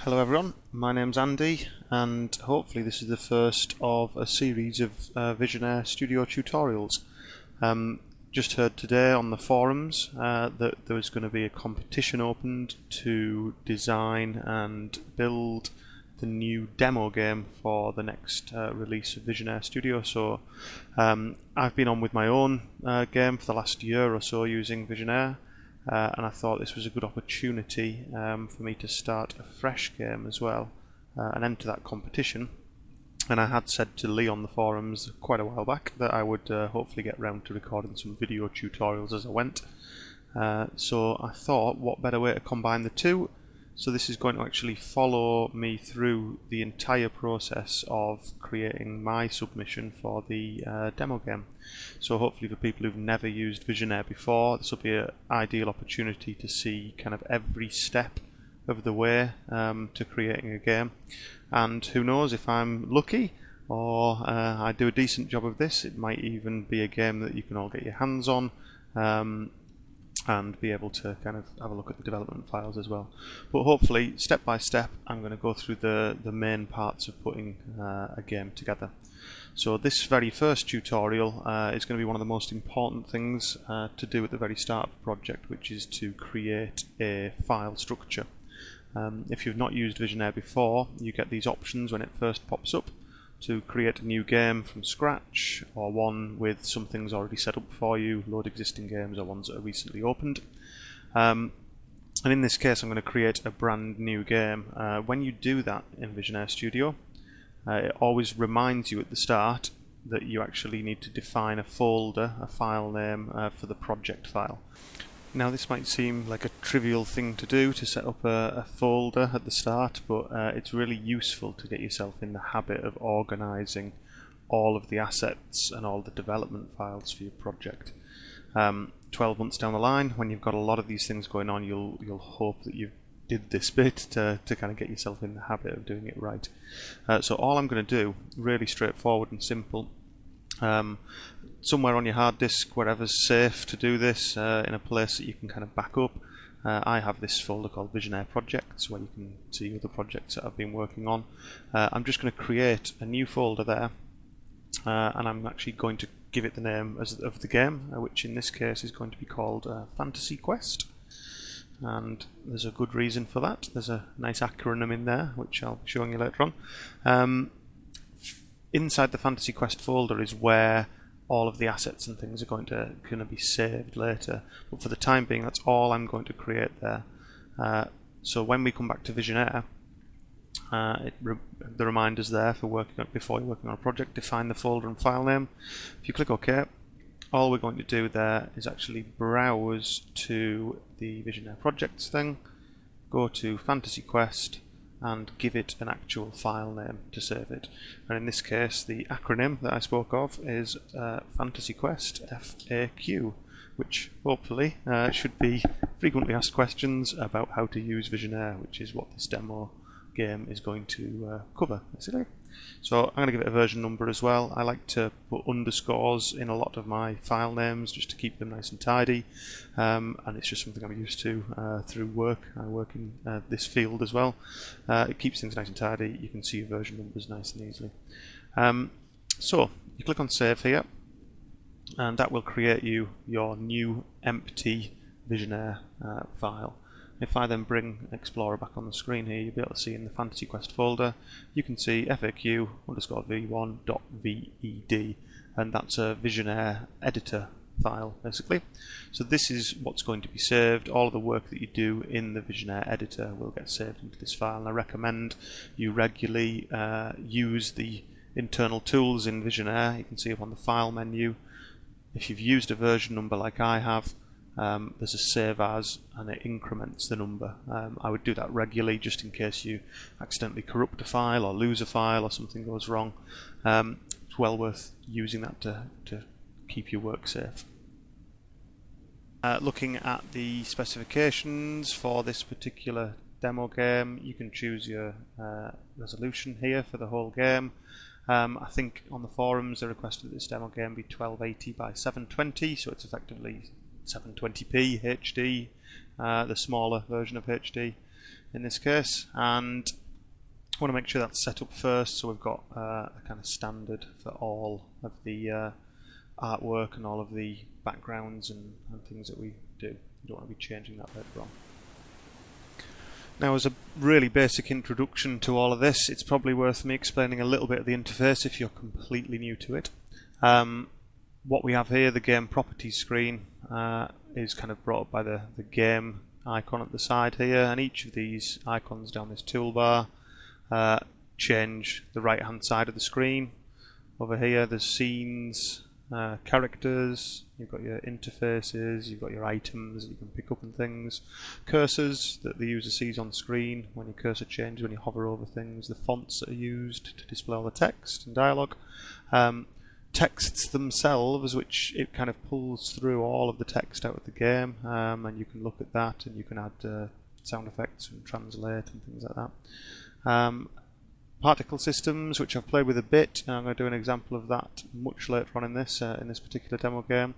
Hello everyone, my name's Andy and hopefully this is the first of a series of Visionaire Studio tutorials. Just heard today on the forums that there was going to be a competition opened to design and build the new demo game for the next release of Visionaire Studio. So I've been on with my own game for the last year or so using Visionaire. And I thought this was a good opportunity for me to start a fresh game as well and enter that competition. And I had said to Lee on the forums quite a while back that I would hopefully get round to recording some video tutorials as I went. So I thought, what better way to combine the two? So this is going to actually follow me through the entire process of creating my submission for the demo game. So hopefully for people who've never used Visionaire before, this will be an ideal opportunity to see kind of every step of the way to creating a game. And who knows, if I'm lucky or I do a decent job of this, it might even be a game that you can all get your hands on. And be able to kind of have a look at the development files as well. But hopefully, step by step, I'm going to go through the main parts of putting a game together. So this very first tutorial is going to be one of the most important things to do at the very start of the project, which is to create a file structure. If you've not used Visionaire before, you get these options when it first pops up to create a new game from scratch, or one with some things already set up for you, load existing games or ones that are recently opened. And in this case I'm going to create a brand new game. When you do that in Visionaire Studio, it always reminds you at the start that you actually need to define a folder, a file name for the project file. Now this might seem like a trivial thing to do, to set up a folder at the start, but it's really useful to get yourself in the habit of organising all of the assets and all the development files for your project. 12 months down the line, when you've got a lot of these things going on, you'll hope that you did this bit to kind of get yourself in the habit of doing it right. So all I'm going to do, really straightforward and simple, somewhere on your hard disk, wherever's safe to do this, in a place that you can kind of back up. I have this folder called Visionaire Projects, where you can see other projects that I've been working on. I'm just going to create a new folder there, and I'm actually going to give it the name of the game, which in this case is going to be called Fantasy Quest. And there's a good reason for that. There's a nice acronym in there, which I'll be showing you later on. Inside the Fantasy Quest folder is where all of the assets and things are going to be saved later, but for the time being that's all I'm going to create there. So when we come back to Visionaire, the reminder's there for before you're working on a project. Define the folder and file name. If you click OK, all we're going to do there is actually browse to the Visionaire Projects thing, go to Fantasy Quest, and give it an actual file name to save it. And in this case, the acronym that I spoke of is Fantasy Quest FAQ, which hopefully should be frequently asked questions about how to use Visionaire, which is what this demo game is going to cover, basically. So I'm going to give it a version number as well. I like to put underscores in a lot of my file names just to keep them nice and tidy, and it's just something I'm used to through work. I work in this field as well. It keeps things nice and tidy. You can see your version numbers nice and easily. So you click on Save here, and that will create you your new empty Visionaire file. If I then bring Explorer back on the screen here, you'll be able to see in the Fantasy Quest folder, you can see FAQ_v1.ved, and that's a Visionaire editor file, basically. So this is what's going to be saved. All of the work that you do in the Visionaire editor will get saved into this file, and I recommend you regularly use the internal tools in Visionaire. You can see up on the File menu. If you've used a version number like I have, there's a save as, and it increments the number. I would do that regularly just in case you accidentally corrupt a file or lose a file or something goes wrong. It's well worth using that to keep your work safe. Looking at the specifications for this particular demo game, you can choose your resolution here for the whole game. I think on the forums they requested that this demo game be 1280 by 720, so it's effectively 720p HD, the smaller version of HD. in this case, and I want to make sure that's set up first, so we've got a kind of standard for all of the artwork and all of the backgrounds and things that we do. You don't want to be changing that later on. Now, as a really basic introduction to all of this, it's probably worth me explaining a little bit of the interface if you're completely new to it. What we have here, the game properties screen, is kind of brought up by the game icon at the side here, and each of these icons down this toolbar change the right hand side of the screen. Over here there's scenes, characters, you've got your interfaces, you've got your items that you can pick up and things, cursors that the user sees on screen when your cursor changes, when you hover over things, the fonts that are used to display all the text and dialogue, texts themselves, which it kind of pulls through all of the text out of the game, and you can look at that and you can add sound effects and translate and things like that. Particle systems, which I've played with a bit, and I'm going to do an example of that much later on in this particular demo game,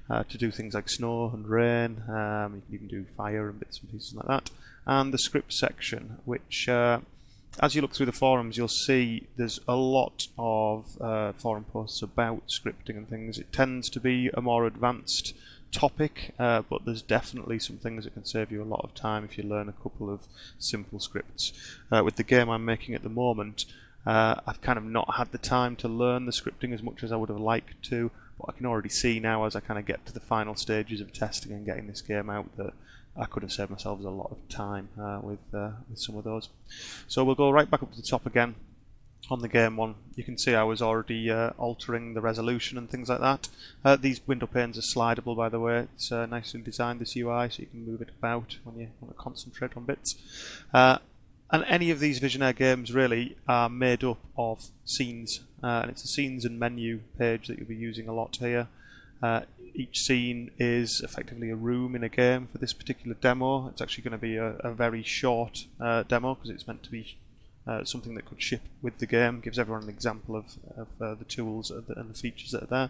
to do things like snow and rain. You can even do fire and bits and pieces like that. And the script section, which as you look through the forums, you'll see there's a lot of forum posts about scripting and things. It tends to be a more advanced topic, but there's definitely some things that can save you a lot of time if you learn a couple of simple scripts. With the game I'm making at the moment, I've kind of not had the time to learn the scripting as much as I would have liked to, but I can already see now as I kind of get to the final stages of testing and getting this game out that I could have saved myself a lot of time with some of those. So we'll go right back up to the top again. On the game one, you can see I was already altering the resolution and things like that. These window panes are slidable, by the way. It's nicely designed, this UI, so you can move it about when you want to concentrate on bits. And any of these Visionaire games really are made up of scenes, and it's a scenes and menu page that you'll be using a lot here. Each scene is effectively a room in a game. For this particular demo, it's actually going to be a very short demo because it's meant to be something that could ship with the game. Gives everyone an example of the tools and the features that are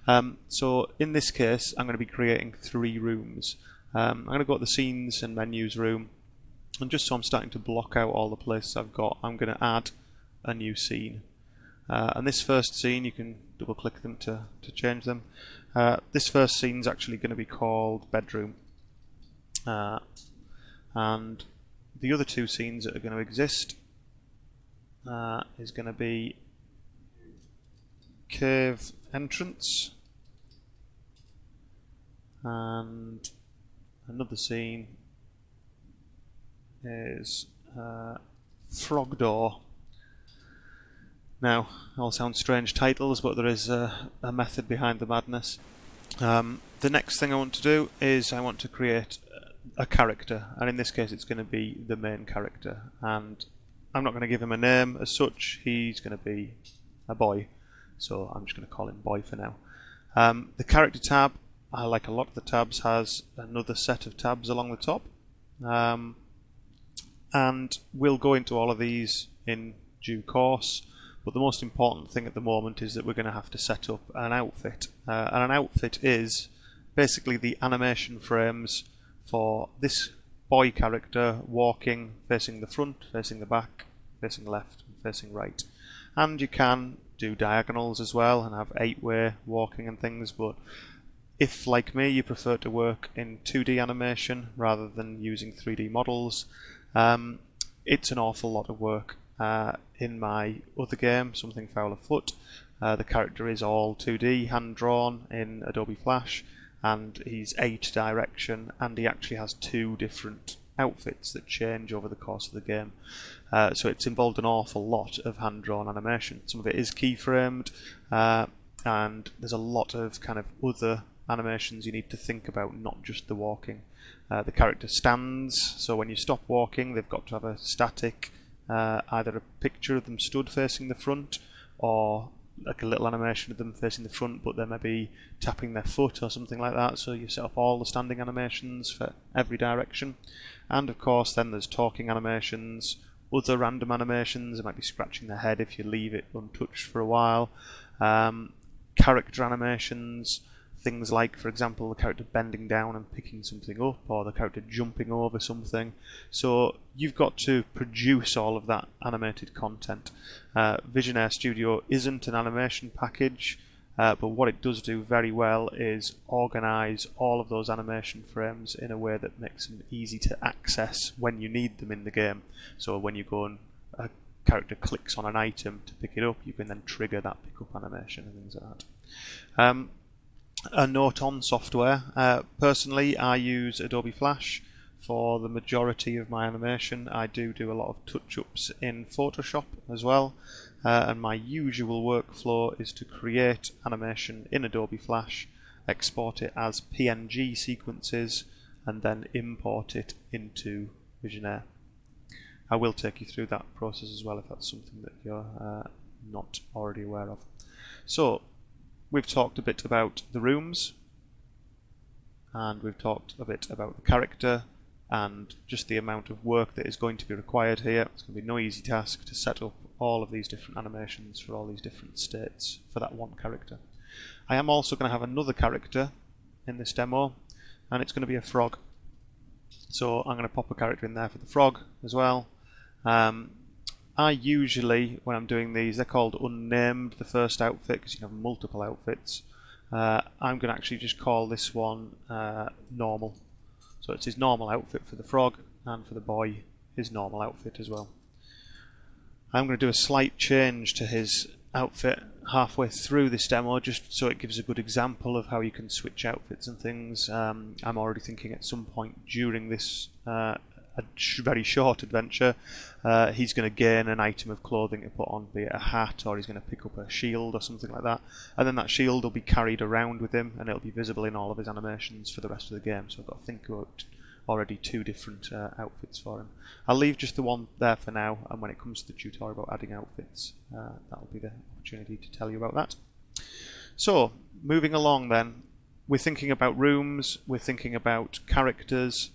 there. So in this case, I'm going to be creating 3 rooms. I'm going to go to the scenes and menus room, and just so I'm starting to block out all the places I've got, I'm going to add a new scene. And this first scene, you can double click them to change them. This first scene is actually going to be called bedroom, and the other 2 scenes that are going to exist is going to be cave entrance, and another scene is frog door. Now, all sound strange titles, but there is a method behind the madness. The next thing I want to do is I want to create a character, and in this case it's going to be the main character, and I'm not going to give him a name as such. He's going to be a boy, so I'm just going to call him boy for now. The character tab, like a lot of the tabs, has another set of tabs along the top, and we'll go into all of these in due course. But the most important thing at the moment is that we're going to have to set up an outfit. And an outfit is basically the animation frames for this boy character walking, facing the front, facing the back, facing left, and facing right. And you can do diagonals as well and have 8-way walking and things, but if, like me, you prefer to work in 2D animation rather than using 3D models, it's an awful lot of work. In my other game, Something Foul Afoot, the character is all 2D, hand-drawn in Adobe Flash, and he's 8 direction, and he actually has 2 different outfits that change over the course of the game. So it's involved an awful lot of hand-drawn animation. Some of it is keyframed, and there's a lot of kind of other animations you need to think about, not just the walking. The character stands, so when you stop walking, they've got to have a static either a picture of them stood facing the front, or like a little animation of them facing the front but they may be tapping their foot or something like that, so you set up all the standing animations for every direction. And of course then there's talking animations, other random animations, it might be scratching their head if you leave it untouched for a while, character animations, things like, for example, the character bending down and picking something up, or the character jumping over something. So you've got to produce all of that animated content. Visionaire Studio isn't an animation package, but what it does do very well is organize all of those animation frames in a way that makes them easy to access when you need them in the game. So when you go and a character clicks on an item to pick it up, you can then trigger that pickup animation and things like that. A note on software. Personally, I use Adobe Flash for the majority of my animation. I do a lot of touch-ups in Photoshop as well, and my usual workflow is to create animation in Adobe Flash, export it as PNG sequences, and then import it into Visionaire. I will take you through that process as well if that's something that you're not already aware of. So we've talked a bit about the rooms, and we've talked a bit about the character and just the amount of work that is going to be required here. It's going to be no easy task to set up all of these different animations for all these different states for that one character. I am also going to have another character in this demo, and it's going to be a frog. So I'm going to pop a character in there for the frog as well. I usually, when I'm doing these, they're called unnamed, the first outfit, because you can have multiple outfits. I'm going to actually just call this one normal. So it's his normal outfit for the frog, and for the boy, his normal outfit as well. I'm going to do a slight change to his outfit halfway through this demo, just so it gives a good example of how you can switch outfits and things. I'm already thinking at some point during this very short adventure, he's going to gain an item of clothing to put on, be it a hat, or he's going to pick up a shield or something like that, and then that shield will be carried around with him and it'll be visible in all of his animations for the rest of the game. So I've got to think about already two different outfits for him. I'll leave just the one there for now, and when it comes to the tutorial about adding outfits, that'll be the opportunity to tell you about that. So moving along then, we're thinking about rooms, we're thinking about characters,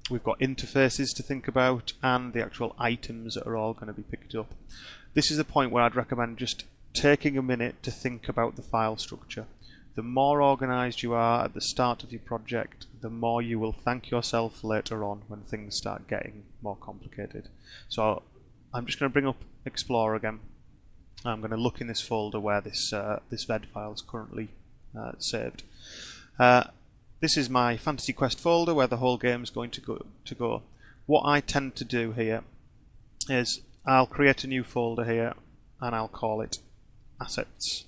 we've got interfaces to think about, and the actual items that are all going to be picked up. This is a point where I'd recommend just taking a minute to think about the file structure. The more organized you are at the start of your project, the more you will thank yourself later on when things start getting more complicated. So I'm just going to bring up Explorer again. I'm going to look in this folder where this VED file is currently saved. This is my Fantasy Quest folder where the whole game is going to go. What I tend to do here is I'll create a new folder here and I'll call it Assets.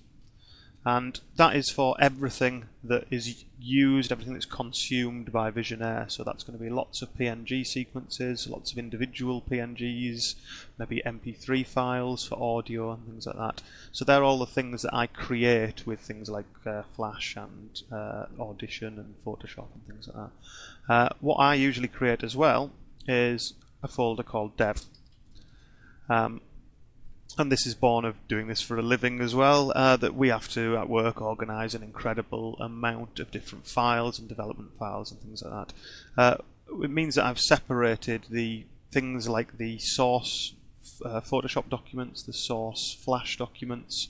And that is for everything that is used, everything that's consumed by Visionaire. So that's going to be lots of PNG sequences, lots of individual PNGs, maybe MP3 files for audio and things like that. So they're all the things that I create with things like Flash and Audition and Photoshop and things like that. What I usually create as well is a folder called Dev. And this is born of doing this for a living as well, that we have to at work organise an incredible amount of different files and development files and things like that. It means that I've separated the things like the source Photoshop documents, the source Flash documents,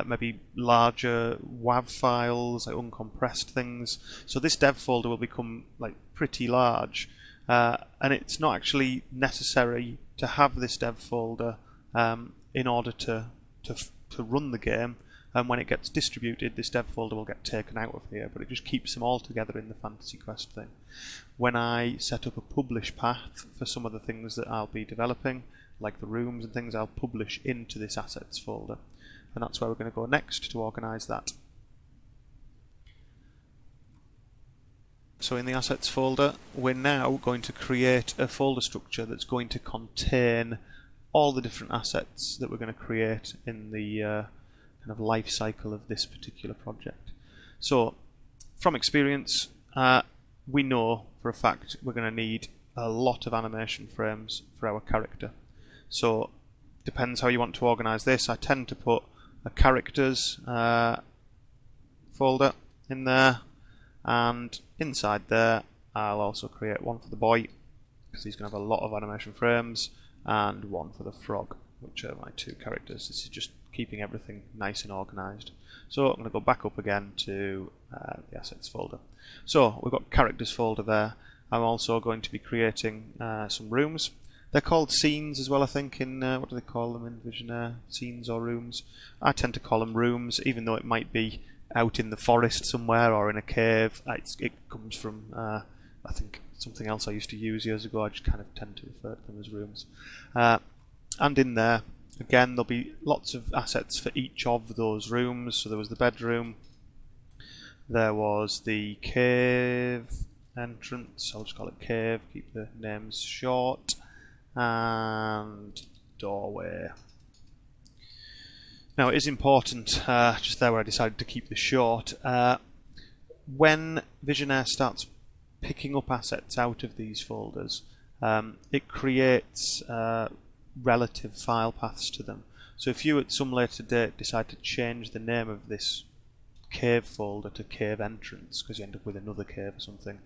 maybe larger WAV files, like uncompressed things. So this dev folder will become like pretty large, and it's not actually necessary to have this dev folder in order to run the game, and when it gets distributed this dev folder will get taken out of here, but it just keeps them all together in the Fantasy Quest thing. When I set up a publish path for some of the things that I'll be developing, like the rooms and things, I'll publish into this assets folder, and that's where we're going to go next to organise that. So in the assets folder we're now going to create a folder structure that's going to contain all the different assets that we're going to create in the kind of life cycle of this particular project. So from experience, we know for a fact we're going to need a lot of animation frames for our character. So depends how you want to organize this. I tend to put a characters folder in there, and inside there I'll also create one for the boy, because he's going to have a lot of animation frames, and one for the frog, which are my two characters. This is just keeping everything nice and organised. So I'm going to go back up again to the assets folder. So we've got characters folder there. I'm also going to be creating some rooms. They're called scenes as well, I think, in, what do they call them in Visionaire? Scenes or rooms? I tend to call them rooms, even though it might be out in the forest somewhere or in a cave. It comes from, I think, something else I used to use years ago. I just kind of tend to refer to them as rooms. And in there, again, there'll be lots of assets for each of those rooms. So there was the bedroom, there was the cave entrance, I'll just call it cave, keep the names short, and doorway. Now it is important, just there where I decided to keep this short, when Visionaire starts picking up assets out of these folders, it creates relative file paths to them. So if you at some later date decide to change the name of this cave folder to cave entrance because you end up with another cave or something,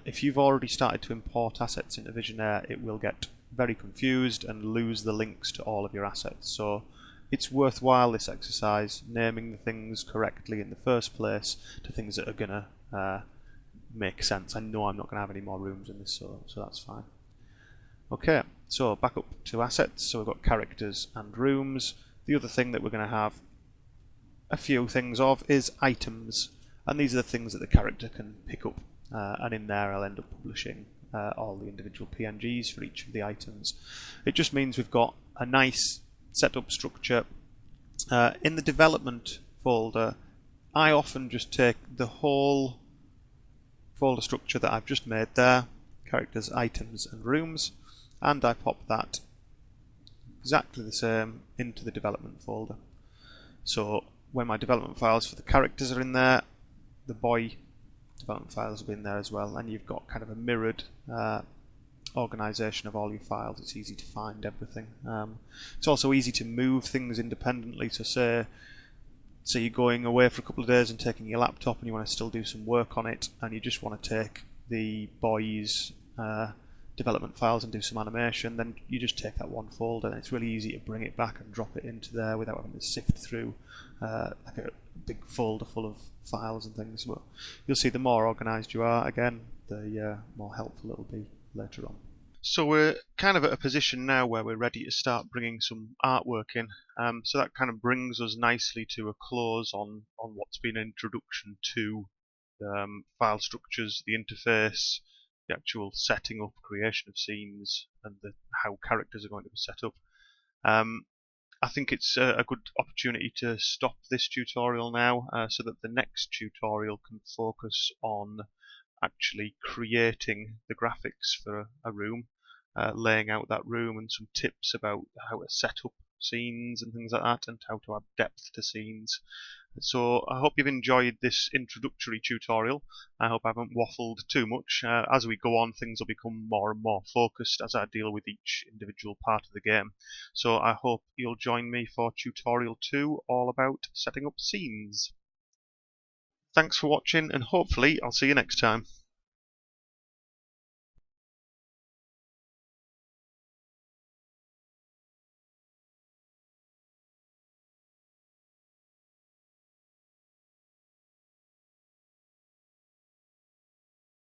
if you've already started to import assets into Visionaire, it will get very confused and lose the links to all of your assets. So it's worthwhile, this exercise, naming the things correctly in the first place to things that are going to make sense. I know I'm not going to have any more rooms in this, so that's fine. Okay, so back up to assets. So we've got characters and rooms. The other thing that we're going to have a few things of is items, and these are the things that the character can pick up, and in there I'll end up publishing all the individual PNGs for each of the items. It just means we've got a nice setup structure. In the development folder, I often just take the whole folder structure that I've just made there, characters, items and rooms, and I pop that exactly the same into the development folder. So when my development files for the characters are in there, the boy development files will be in there as well, and you've got kind of a mirrored organisation of all your files. It's easy to find everything. It's also easy to move things independently. So say you're going away for a couple of days and taking your laptop and you want to still do some work on it, and you just want to take the boy's development files and do some animation, then you just take that one folder, and it's really easy to bring it back and drop it into there without having to sift through like a big folder full of files and things. But you'll see the more organised you are, again, the more helpful it'll be later on. So we're kind of at a position now where we're ready to start bringing some artwork in. So that kind of brings us nicely to a close on what's been an introduction to file structures, the interface, the actual setting up, creation of scenes, and how characters are going to be set up. I think it's a good opportunity to stop this tutorial now, so that the next tutorial can focus on actually creating the graphics for a room, laying out that room, and some tips about how to set up scenes and things like that, and how to add depth to scenes. So I hope you've enjoyed this introductory tutorial. I hope I haven't waffled too much. As we go on, things will become more and more focused as I deal with each individual part of the game. So I hope you'll join me for tutorial 2, all about setting up scenes. Thanks for watching, and hopefully I'll see you next time.